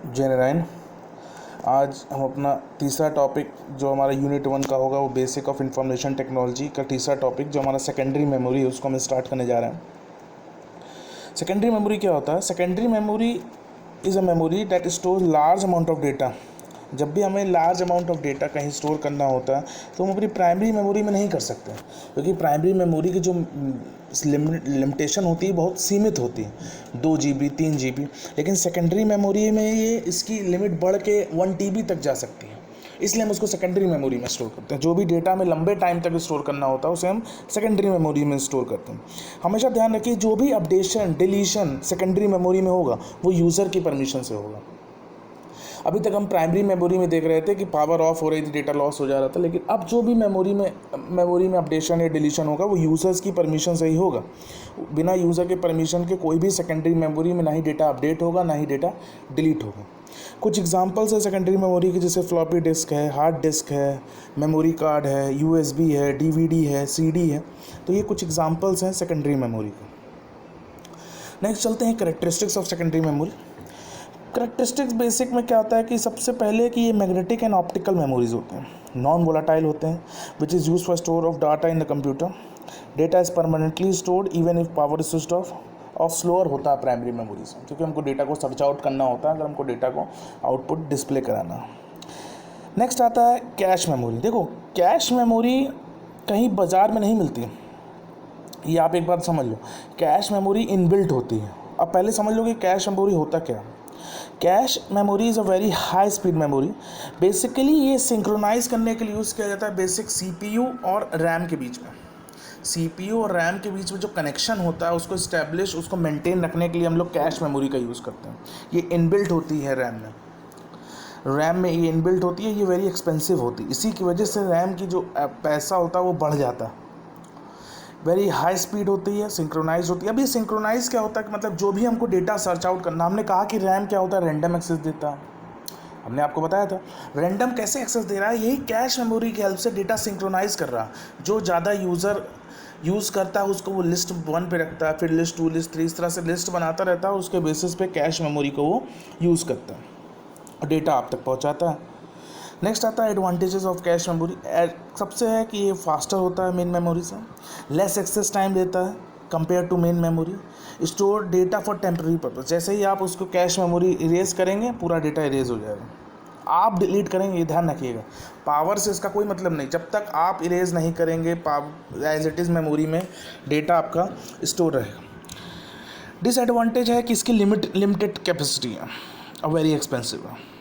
जय नारायण। आज हम अपना तीसरा टॉपिक जो हमारा यूनिट 1 का होगा वो बेसिक ऑफ इंफॉर्मेशन टेक्नोलॉजी का तीसरा टॉपिक जो हमारा सेकेंडरी मेमोरी है उसको हम स्टार्ट करने जा रहे हैं। सेकेंडरी मेमोरी क्या होता है? Secondary memory is a memory that store large amount of data. जब भी हमें लार्ज अमाउंट ऑफ डेटा कहीं स्टोर करना होता है तो हम अपनी प्राइमरी मेमोरी में नहीं कर सकते, क्योंकि प्राइमरी मेमोरी की जो लिमिटेशन होती है बहुत सीमित होती है, 2 GB 3 GB। लेकिन सेकेंडरी मेमोरी में ये इसकी लिमिट बढ़ के 1 TB तक जा सकती है, इसलिए हम उसको सेकेंडरी मेमोरी में स्टोर करते हैं। जो भी डेटा हमें लंबे टाइम तक स्टोर करना होता है उसे हम सेकेंडरी मेमोरी में स्टोर करते हैं। हमेशा ध्यान रखिए, जो भी अपडेशन डिलीशन सेकेंडरी मेमोरी में होगा वो यूज़र की परमिशन से होगा। अभी तक हम प्राइमरी मेमोरी में देख रहे थे कि पावर ऑफ हो रही थी, डेटा लॉस हो जा रहा था, लेकिन अब जो भी मेमोरी में अपडेशन या डिलीशन होगा वो यूज़र्स की परमिशन से ही होगा। बिना यूज़र के परमिशन के कोई भी सेकेंडरी मेमोरी में ना ही डेटा अपडेट होगा ना ही डेटा डिलीट होगा। कुछ एग्जांपल्स है सेकेंडरी मेमोरी की, जैसे फ्लॉपी डिस्क है, हार्ड डिस्क है, मेमोरी कार्ड है, USB है, DVD है, CD है। तो ये कुछ एग्जांपल्स हैं सेकेंडरी मेमोरी के। नेक्स्ट चलते हैं characteristics of secondary memory. Characteristics basic में क्या होता है कि सबसे पहले कि ये मैग्नेटिक एंड ऑप्टिकल मेमोरीज होते हैं, नॉन वोलाटाइल होते हैं, which is use for store of data in the computer. Data is permanently stored even if power is switched off slower होता है प्राइमरी मेमोरी से, क्योंकि हमको डेटा को सर्च आउट करना होता है अगर हमको डेटा को आउटपुट डिस्प्ले कराना। नेक्स्ट आता है कैश मेमोरी। देखो, कैश मेमोरी कहीं बाज़ार में नहीं मिलती, ये आप एक बात समझ लो। कैश मेमोरी इनबिल्ट होती है। अब पहले समझ लो कि कैश मेमोरी होता क्या। Cache memory is a very high speed memory. Basically ये सिंक्रोनाइज़ करने के लिए यूज़ किया जाता है बेसिक CPU और रैम के बीच में। CPU और रैम के बीच में जो कनेक्शन होता है उसको इस्टेब्लिश, उसको मेंटेन रखने के लिए हम लोग कैश मेमोरी का यूज़ करते हैं। ये इनबिल्ट होती है रैम में ये इनबिल्ट होती है, ये वेरी एक्सपेंसिव होती है। इसी की वजह से रैम की जो पैसा होता है वो बढ़ जाता है। वेरी हाई स्पीड होती है, सिंक्रोनाइज होती है। अब ये सिंक्रोनाइज क्या होता है कि मतलब जो भी हमको डेटा सर्च आउट करना, हमने कहा कि रैम क्या होता है, रैंडम एक्सेस देता है। हमने आपको बताया था रैंडम कैसे एक्सेस दे रहा है, यही कैश मेमोरी की हेल्प से डेटा सिंक्रोनाइज कर रहा है। जो ज़्यादा यूज़र यूज़ करता है उसको वो लिस्ट 1 पे रखता है, फिर लिस्ट 2 लिस्ट 3, इस तरह से लिस्ट बनाता रहता है। उसके बेसिस पे कैश मेमोरी को वो यूज़ करता है और डेटा आप तक पहुँचाता है। नेक्स्ट आता है एडवांटेजेस ऑफ कैश मेमोरी। सबसे है कि ये फास्टर होता है मेन मेमोरी से, लेस एक्सेस टाइम देता है compare to main memory, store data for temporary purpose. जैसे ही आप उसको कैश मेमोरी इरेज करेंगे पूरा डेटा इरेज हो जाएगा, आप डिलीट करेंगे, ये ध्यान रखिएगा। पावर से इसका कोई मतलब नहीं, जब तक आप इरेज नहीं करेंगे एज इट इज़ मेमोरी में डेटा आपका स्टोर रहेगा। डिसएडवांटेज है कि इसकी लिमिटेड कैपेसिटी है और वेरी एक्सपेंसिव है।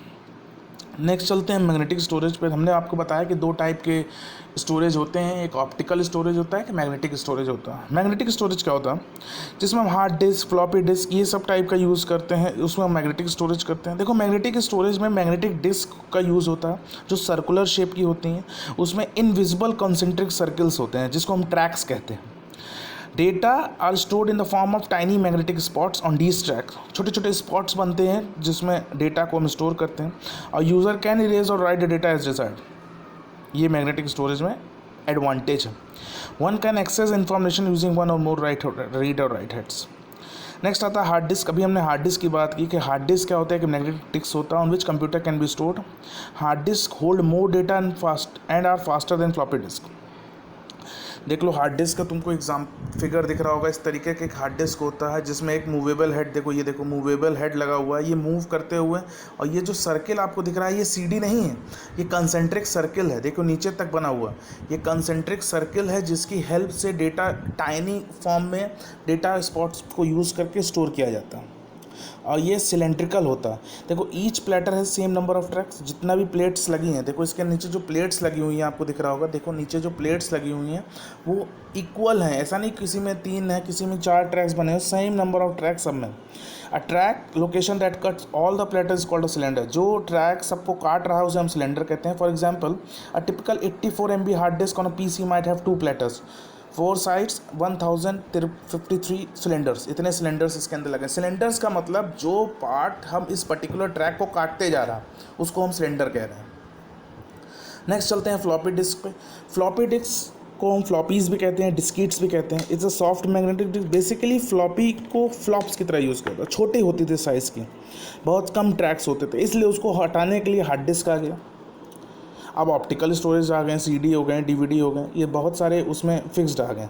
नेक्स्ट चलते हैं मैग्नेटिक स्टोरेज पर। हमने आपको बताया कि 2 टाइप के स्टोरेज होते हैं, एक ऑप्टिकल स्टोरेज होता है, कि मैग्नेटिक स्टोरेज होता है। मैग्नेटिक स्टोरेज क्या होता है? जिसमें हम हार्ड डिस्क, फ्लॉपी डिस्क, ये सब टाइप का यूज़ करते हैं, उसमें हम मैग्नेटिक स्टोरेज करते हैं। देखो, मैग्नेटिक स्टोरेज में मैग्नेटिक डिस्क का यूज़ होता है जो सर्कुलर शेप की होती हैं। उसमें इनविजिबल कॉन्सेंट्रिक सर्कल्स होते हैं जिसको हम ट्रैक्स कहते हैं। Data are stored in the form of tiny magnetic spots on these track. छोटे छोटे स्पॉट्स बनते हैं जिसमें डेटा को हम स्टोर करते हैं और यूज़र कैन इरेज और write the data as desired. ये मैग्नेटिक स्टोरेज में एडवांटेज है। One can access information using 1 or more read or write heads. Next आता है हार्ड डिस्क। अभी हमने हार्ड डिस्क की बात की कि हार्ड डिस्क क्या होता है कि मैग्नेटिक डिस्क होता है on which computer can be stored. Hard disk hold more data and are faster than floppy disk. देख लो, हार्ड डिस्क का तुमको एग्जाम फिगर दिख रहा होगा, इस तरीके का एक हार्ड डिस्क होता है जिसमें एक मूवेबल हेड, देखो ये देखो मूवेबल हेड लगा हुआ है, ये मूव करते हुए, और ये जो सर्किल आपको दिख रहा है ये CD नहीं है, ये कंसेंट्रिक सर्किल है। देखो नीचे तक बना हुआ, ये कंसेंट्रिक सर्किल है जिसकी हेल्प से डेटा टाइनी फॉर्म में डेटा स्पॉट्स को यूज़ करके स्टोर किया जाता है। और ये सिलेंड्रिकल होता है। देखो, ईच प्लेटर है सेम नंबर ऑफ ट्रैक्स। जितना भी प्लेट्स लगी हैं, देखो इसके नीचे जो प्लेट्स लगी हुई हैं आपको दिख रहा होगा, देखो नीचे जो प्लेट्स लगी हुई हैं वो इक्वल हैं। ऐसा नहीं किसी में 3 है, किसी में 4 ट्रैक्स बने हैं, सेम नंबर ऑफ ट्रैक्स सब में। A track location that cuts all the platters is called a cylinder. जो ट्रैक सबको काट रहा है उसे हम सिलेंडर कहते हैं। For example, a typical 84 MB hard disk on a PC might have 2 platters, 4 sides, 1053 cylinders. इतने सिलेंडर्स इसके अंदर लगे। सिलेंडर्स का मतलब जो पार्ट हम इस पर्टिकुलर ट्रैक को काटते जा रहा उसको हम सिलेंडर कह रहे हैं। नेक्स्ट चलते हैं फ्लॉपी डिस्क पे। फ्लॉपी डिस्क को हम फ्लॉपीज़ भी कहते हैं, डिस्कीट्स भी कहते हैं। It's a soft magnetic disk. Basically floppy को फ्लॉप्स की तरह यूज़ करता है, छोटे होते थे साइज़ की, बहुत कम ट्रैक्स होते थे, इसलिए उसको हटाने के लिए हार्ड डिस्क आ गया। अब ऑप्टिकल स्टोरेज आ गए, सीडी हो गए, डीवीडी हो गए, ये बहुत सारे उसमें फिक्स्ड आ गए।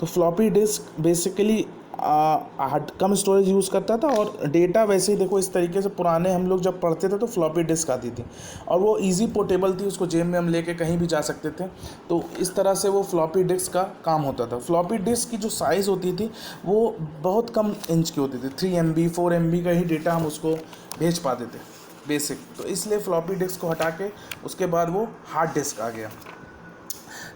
तो फ्लॉपी डिस्क बेसिकली कम स्टोरेज यूज़ करता था, और डेटा वैसे ही देखो इस तरीके से पुराने हम लोग जब पढ़ते थे तो फ्लॉपी डिस्क आती थी, और वो इजी पोर्टेबल थी, उसको जेब में हम लेके कहीं भी जा सकते थे। तो इस तरह से वो फ्लॉपी डिस्क का काम होता था। फ्लॉपी डिस्क की जो साइज़ होती थी वो बहुत कम इंच की होती थी, 3 MB 4 MB का ही डेटा हम उसको भेज पाते थे बेसिक। तो इसलिए फ्लॉपी डिस्क को हटा के उसके बाद वो हार्ड डिस्क आ गया।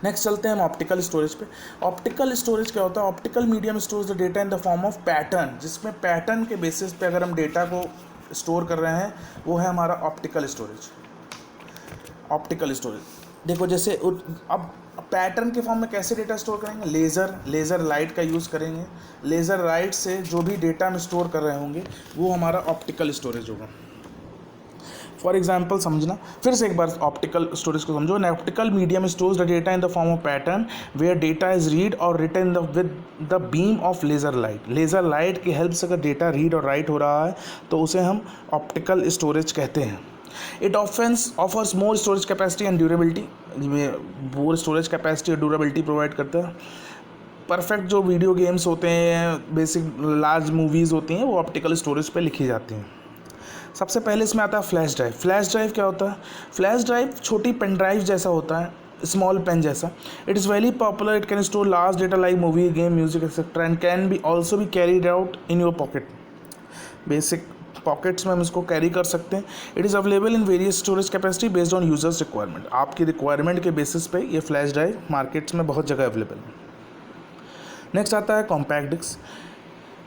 नेक्स्ट चलते हैं हम ऑप्टिकल स्टोरेज पे। ऑप्टिकल स्टोरेज क्या होता है? Optical medium stores the data in the form of pattern, जिसमें पैटर्न के बेसिस पे अगर हम डेटा को स्टोर कर रहे हैं, वो है हमारा ऑप्टिकल स्टोरेज। ऑप्टिकल स्टोरेज देखो, जैसे अब पैटर्न के फॉर्म में कैसे डेटा स्टोर करेंगे? लेज़र लाइट का यूज़ करेंगे। लेज़र लाइट से जो भी डेटा हम स्टोर कर रहे होंगे वो हमारा ऑप्टिकल स्टोरेज होगा। फॉर एग्जाम्पल समझना, फिर से एक बार ऑप्टिकल स्टोरेज को समझो। An optical medium stores the data in the form of pattern where data is read और written with the beam of laser light. Laser light की हेल्प से अगर डेटा रीड और राइट हो रहा है तो उसे हम ऑप्टिकल स्टोरेज कहते हैं। It offers more storage capacity and durability. More storage capacity और ड्यूरेबिलिटी प्रोवाइड करता है। परफेक्ट जो वीडियो गेम्स होते हैं, बेसिक लार्ज मूवीज़ होती हैं, वो ऑप्टिकल स्टोरेज पे लिखी जाती हैं। सबसे पहले इसमें आता है फ्लैश ड्राइव। फ्लैश ड्राइव क्या होता है? फ्लैश ड्राइव छोटी पेन ड्राइव जैसा होता है, स्मॉल पेन जैसा। It is very popular. It can store large data like movie, game, music etcetera, and can be also be carried out in your pocket. Basic pockets में हम इसको carry कर सकते हैं। It is available in various storage capacity based on users requirement. आपकी requirement के basis पे ये फ्लैश ड्राइव मार्केट्स में बहुत जगह अवेलेबल है। नेक्स्ट आता है compact disk.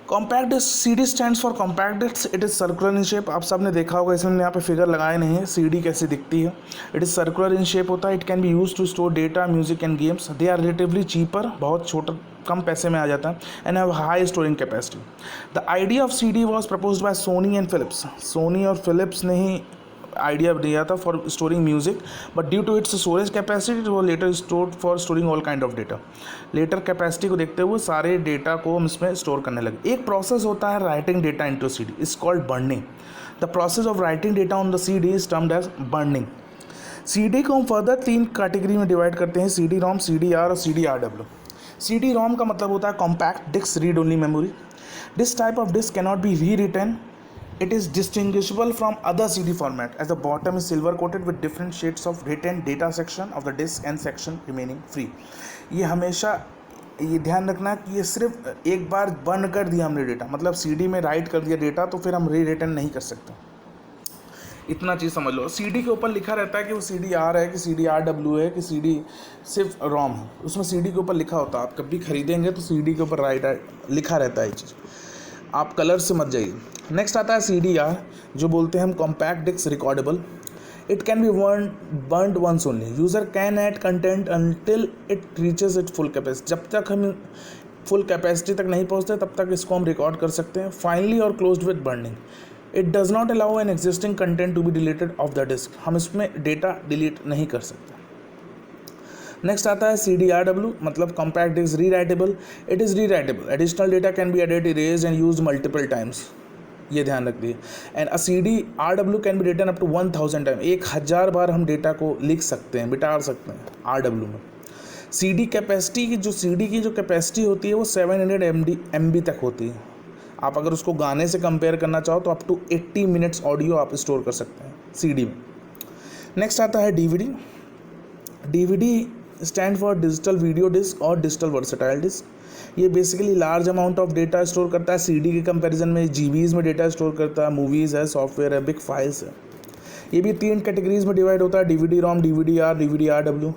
Compact disk, CD stands for compact disk. It is circular in shape. आप सबने देखा होगा, इसमें मैंने यहाँ पे फिगर लगाए नहीं है, CD कैसे दिखती है। It is circular in shape होता है। It can be use to store data, music and games. They are relatively cheaper, बहुत छोटा कम पैसे में आ जाता है, and have high storing capacity. The idea of CD was proposed by Sony and Philips. Sony और फिलिप्स ने ही आइडिया दिया था for storing music, but due to its storage capacity it was later stored for storing all kind of data. Later capacity को देखते हुए सारे data को हम इसमें स्टोर करने लगे। एक प्रोसेस होता है writing data into CD, it's called burning. The process of writing data on the CD is termed as burning. CD को हम फर्दर 3 कैटेगरी में डिवाइड करते हैं, CD-ROM, CD-R और CD-RW। CD-ROM का मतलब होता है compact disk read only memory. This type of disk cannot be rewritten. It is distinguishable from other CD format as the bottom is silver coated with different shades of written data section of the disk and section remaining free. ये हमेशा ये ध्यान रखना कि ये सिर्फ एक बार burn कर दिया हमने डेटा, मतलब CD में राइट कर दिया डेटा, तो फिर हम री रिटर्न नहीं कर सकते। इतना चीज़ समझ लो। CD के ऊपर लिखा रहता है कि वो CD-R है कि CD-RW है कि CD सिर्फ ROM है, उसमें CD के ऊपर लिखा होता है। आप कभी खरीदेंगे तो CD के ऊपर राइट लिखा रहता है ये चीज़, आप कलर से मत जाइए। नेक्स्ट आता है CD-R, जो बोलते हैं हम compact disk recordable. It can be burned once only. User can add content until it reaches it full capacity. जब तक हम फुल कैपेसिटी तक नहीं पहुंचते तब तक इसको हम रिकॉर्ड कर सकते हैं। फाइनली और closed with burning. It does not allow an existing content to be deleted off the disk. हम इसमें डेटा डिलीट नहीं कर सकते। नेक्स्ट आता है CD-RW, मतलब compact disk rewritable. It is rewritable. Additional data can be added, erase and use multiple times. ये ध्यान रखिए। And CD-RW can be written up to 1000 time. 1000 बार हम डेटा को लिख सकते हैं, बिटा सकते हैं RW में। CD कैपेसिटी की जो कैपेसिटी होती है वो 700 MB तक होती है। आप अगर उसको गाने से कंपेयर करना चाहो तो अप टू 80 मिनट्स ऑडियो आप स्टोर कर सकते हैं CD में। नेक्स्ट आता है DVD। DVD stand for digital video disk or digital versatile disk. ये basically large amount of data store करता है। CD के कंपैरिजन में GBs में डेटा स्टोर करता है। मूवीज़ है, सॉफ्टवेयर है, बिग फाइल्स है। ये भी 3 कैटेगरीज में डिवाइड होता है, DVD-ROM, DVD-R, DVD-RW।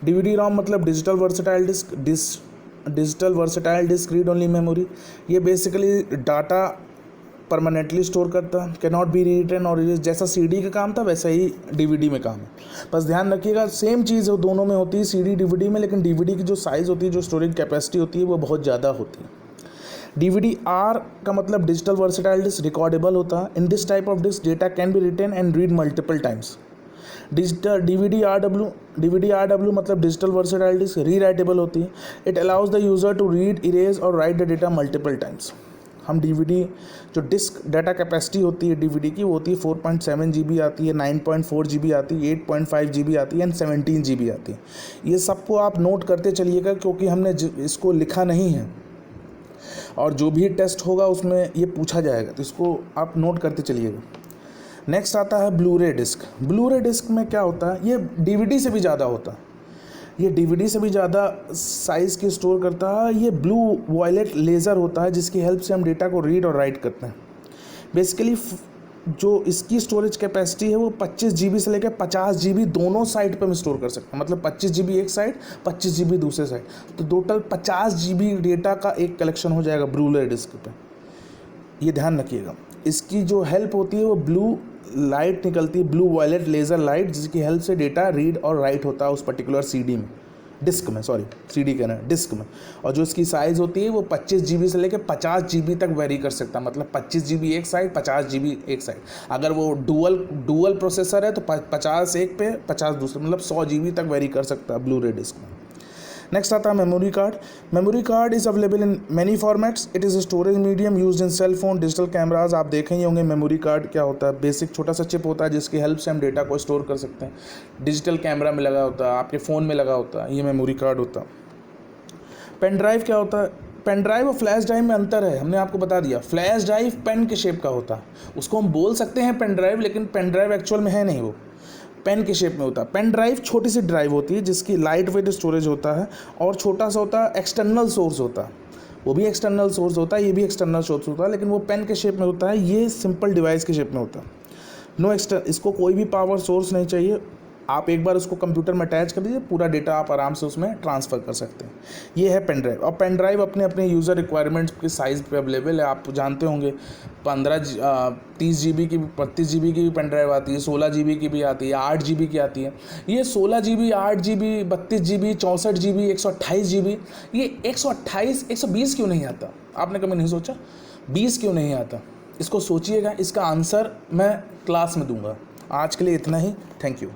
DVD-ROM मतलब digital versatile disk read only memory. ये बेसिकली डाटा परमानेंटली स्टोर करता है, कैन नॉट बी रिटन और जैसा CD का काम था वैसा ही DVD में काम है। बस ध्यान रखिएगा सेम चीज़ दोनों में होती है, CD DVD में, लेकिन DVD की जो साइज़ होती है, जो स्टोरेज कैपेसिटी होती है वो बहुत ज़्यादा होती है। DVD-R का मतलब डिजिटल वर्सेटाइल डिस्क रिकॉर्डेबल होता है। In this type of disc data can be written and read multiple times. Digital D R W मतलब डिजिटल वर्सेटाइल डिस्क, रीराइटेबल होती है। It allows the user to read, erase और write the data multiple times. हम DVD जो disc data capacity होती है DVD की, वो होती है 4.7 GB आती है, 9.4 GB आती है, 8.5 GB आती है एंड 17 GB आती है। ये सबको आप नोट करते चलिएगा क्योंकि हमने इसको लिखा नहीं है और जो भी टेस्ट होगा उसमें ये पूछा जाएगा, तो इसको आप नोट करते चलिएगा। नेक्स्ट आता है ब्लू-रे डिस्क। ब्लू-रे डिस्क में क्या होता है, ये DVD से भी ज़्यादा होता है, ये DVD से भी ज़्यादा साइज़ की स्टोर करता है। ये ब्लू वायलेट लेज़र होता है जिसकी हेल्प से हम डेटा को रीड और राइट करते हैं। बेसिकली जो इसकी स्टोरेज कैपेसिटी है वो 25 GB से लेकर 50 GB दोनों साइड पे हम स्टोर कर सकते हैं, मतलब 25 GB एक साइड, 25 GB दूसरे साइड, तो टोटल 50 GB डेटा का एक कलेक्शन हो जाएगा ब्लू-रे डिस्क पे। ये ध्यान रखिएगा। इसकी जो हेल्प होती है वो ब्लू लाइट निकलती है, ब्लू वायलेट लेज़र लाइट, जिसकी हेल्प से डेटा रीड और राइट होता है उस पर्टिकुलर CD में, डिस्क में, सॉरी CD कहना है, डिस्क में। और जो इसकी साइज़ होती है वो 25 GB से लेकर 50 GB तक वेरी कर सकता है, मतलब 25 GB एक साइड, 50 GB एक साइड। अगर वो डुअल प्रोसेसर है तो 50 एक पे 50 दूसरे, मतलब 100 GB तक वेरी कर सकता है ब्लू-रे डिस्क में। नेक्स्ट आता है memory card. Memory card is available in many formats. It is a storage medium used in cell phone, digital cameras. आप देखे ही होंगे मेमोरी कार्ड क्या होता है, बेसिक छोटा सा चिप होता है जिसकी हेल्प से हम डेटा को स्टोर कर सकते हैं। डिजिटल कैमरा में लगा होता है, आपके फ़ोन में लगा होता है, ये मेमोरी कार्ड होता है। पेन ड्राइव क्या होता है, पेन ड्राइव और फ्लैश ड्राइव में अंतर है, हमने आपको बता दिया। फ्लैश ड्राइव पेन के शेप का होता है, उसको हम बोल सकते हैं पेन ड्राइव, लेकिन पेन ड्राइव एक्चुअल में है नहीं, वो पेन के शेप में होता है। पेन ड्राइव छोटी सी ड्राइव होती है जिसकी लाइट वेट स्टोरेज होता है और छोटा सा होता है, एक्सटर्नल सोर्स होता है, वो भी एक्सटर्नल सोर्स होता है, ये भी एक्सटर्नल सोर्स होता है, लेकिन वो पेन के शेप में होता है, ये सिंपल डिवाइस के शेप में होता है। नो इसको कोई भी पावर सोर्स नहीं चाहिए, आप एक बार उसको कंप्यूटर में अटैच कर दीजिए, पूरा डेटा आप आराम से उसमें ट्रांसफ़र कर सकते हैं। ये है पेन ड्राइव। और पेन ड्राइव अपने अपने यूज़र रिक्वायरमेंट्स के साइज़ पे अवेलेबल है, आप जानते होंगे 30 GB की, 32 GB की भी पेन ड्राइव आती है, 16 GB की भी आती है, 8 GB की आती है। ये 16 GB, 8 GB, 32 GB, 64 GB, 128 GB, ये 128, 120 क्यों नहीं आता? आपने कभी नहीं सोचा 20 क्यों नहीं आता? इसको सोचिएगा, इसका आंसर मैं क्लास में दूंगा। आज के लिए इतना ही, थैंक यू।